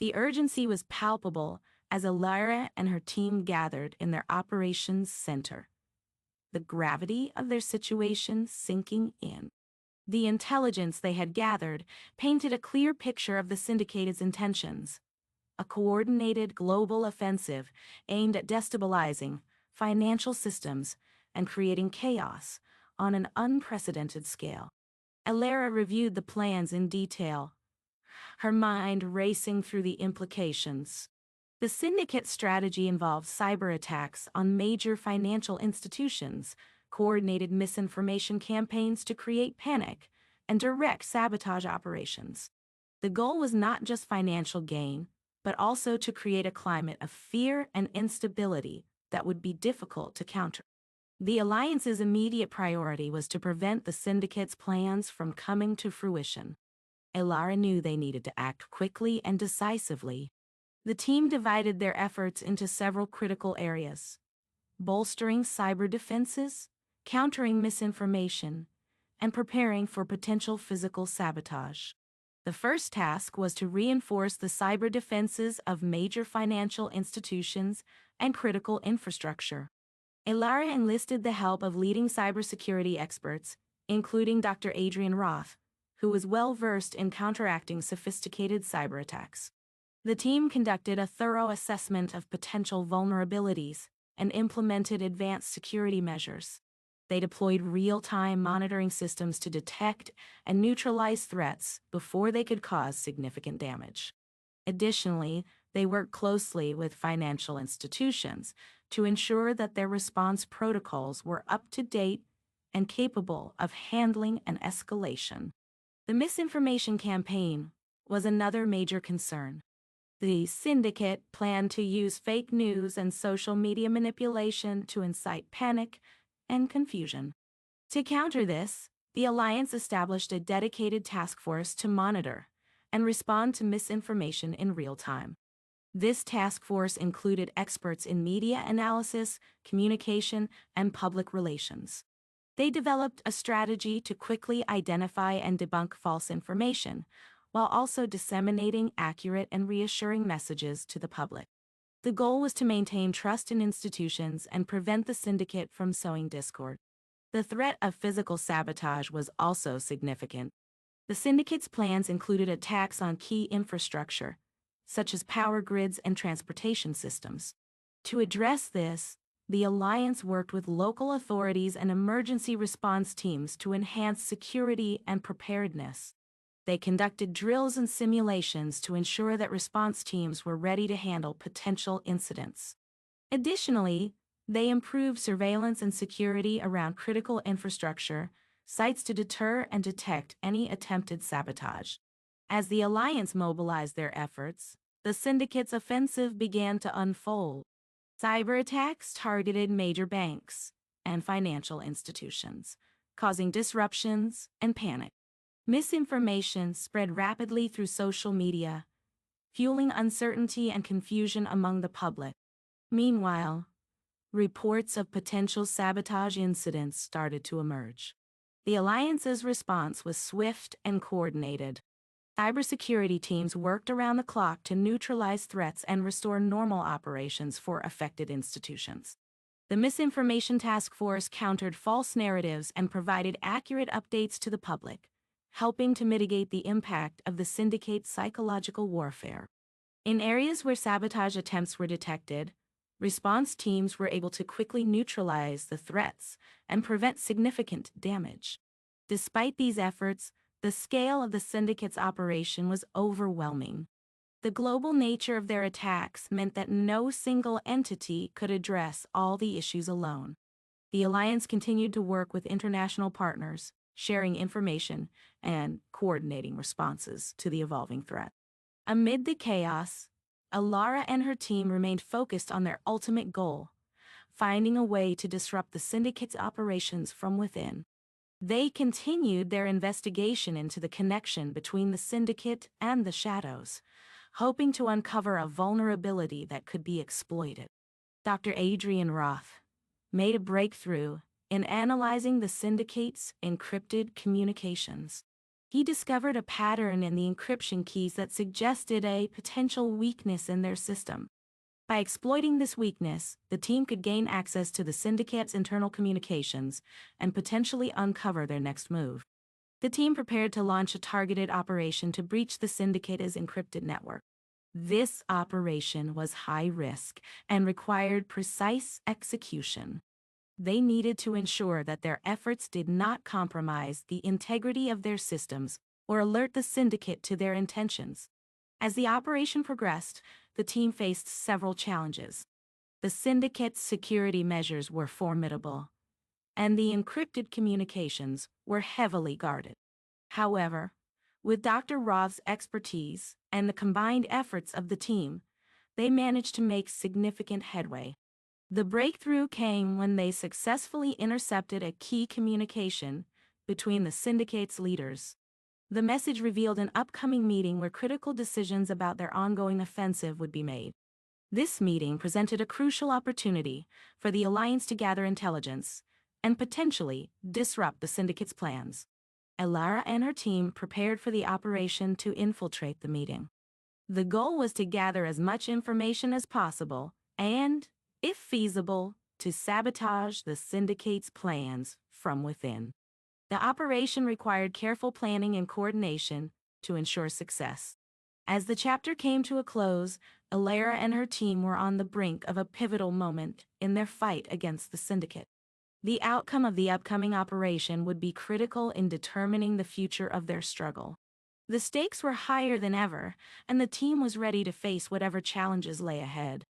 The urgency was palpable as Elara and her team gathered in their operations center, the gravity of their situation sinking in. The intelligence they had gathered painted a clear picture of the Syndicated's intentions, a coordinated global offensive aimed at destabilizing financial systems and creating chaos on an unprecedented scale. Elara reviewed the plans in detail, her mind racing through the implications. The Syndicate strategy involved cyber attacks on major financial institutions, coordinated misinformation campaigns to create panic, and direct sabotage operations. The goal was not just financial gain, but also to create a climate of fear and instability that would be difficult to counter. The Alliance's immediate priority was to prevent the Syndicate's plans from coming to fruition. Elara knew they needed to act quickly and decisively. The team divided their efforts into several critical areas: bolstering cyber defenses, countering misinformation, and preparing for potential physical sabotage. The first task was to reinforce the cyber defenses of major financial institutions and critical infrastructure. Elara enlisted the help of leading cybersecurity experts, including Dr. Adrian Roth, who was well-versed in counteracting sophisticated cyber attacks. The team conducted a thorough assessment of potential vulnerabilities and implemented advanced security measures. They deployed real-time monitoring systems to detect and neutralize threats before they could cause significant damage. Additionally, they worked closely with financial institutions to ensure that their response protocols were up to date and capable of handling an escalation. The misinformation campaign was another major concern. The Syndicate planned to use fake news and social media manipulation to incite panic and confusion. To counter this, the Alliance established a dedicated task force to monitor and respond to misinformation in real time. This task force included experts in media analysis, communication, and public relations. They developed a strategy to quickly identify and debunk false information, while also disseminating accurate and reassuring messages to the public. The goal was to maintain trust in institutions and prevent the Syndicate from sowing discord. The threat of physical sabotage was also significant. The Syndicate's plans included attacks on key infrastructure, such as power grids and transportation systems. To address this, the Alliance worked with local authorities and emergency response teams to enhance security and preparedness. They conducted drills and simulations to ensure that response teams were ready to handle potential incidents. Additionally, they improved surveillance and security around critical infrastructure sites to deter and detect any attempted sabotage. As the Alliance mobilized their efforts, the Syndicate's offensive began to unfold. Cyber attacks targeted major banks and financial institutions, causing disruptions and panic. Misinformation spread rapidly through social media, fueling uncertainty and confusion among the public. Meanwhile, reports of potential sabotage incidents started to emerge. The Alliance's response was swift and coordinated. Cybersecurity teams worked around the clock to neutralize threats and restore normal operations for affected institutions. The Misinformation Task Force countered false narratives and provided accurate updates to the public, helping to mitigate the impact of the Syndicate's psychological warfare. In areas where sabotage attempts were detected, response teams were able to quickly neutralize the threats and prevent significant damage. Despite these efforts, the scale of the Syndicate's operation was overwhelming. The global nature of their attacks meant that no single entity could address all the issues alone. The Alliance continued to work with international partners, sharing information and coordinating responses to the evolving threat. Amid the chaos, Elara and her team remained focused on their ultimate goal: finding a way to disrupt the Syndicate's operations from within. They continued their investigation into the connection between the Syndicate and the Shadows, hoping to uncover a vulnerability that could be exploited. Dr. Adrian Roth made a breakthrough in analyzing the Syndicate's encrypted communications. He discovered a pattern in the encryption keys that suggested a potential weakness in their system. By exploiting this weakness, the team could gain access to the Syndicate's internal communications and potentially uncover their next move. The team prepared to launch a targeted operation to breach the Syndicate's encrypted network. This operation was high risk and required precise execution. They needed to ensure that their efforts did not compromise the integrity of their systems or alert the Syndicate to their intentions. As the operation progressed, the team faced several challenges. The Syndicate's security measures were formidable, and the encrypted communications were heavily guarded. However, with Dr. Roth's expertise and the combined efforts of the team, they managed to make significant headway. The breakthrough came when they successfully intercepted a key communication between the Syndicate's leaders. The message revealed an upcoming meeting where critical decisions about their ongoing offensive would be made. This meeting presented a crucial opportunity for the Alliance to gather intelligence and potentially disrupt the Syndicate's plans. Elara and her team prepared for the operation to infiltrate the meeting. The goal was to gather as much information as possible and, if feasible, to sabotage the Syndicate's plans from within. The operation required careful planning and coordination to ensure success. As the chapter came to a close, Elara and her team were on the brink of a pivotal moment in their fight against the Syndicate. The outcome of the upcoming operation would be critical in determining the future of their struggle. The stakes were higher than ever, and the team was ready to face whatever challenges lay ahead.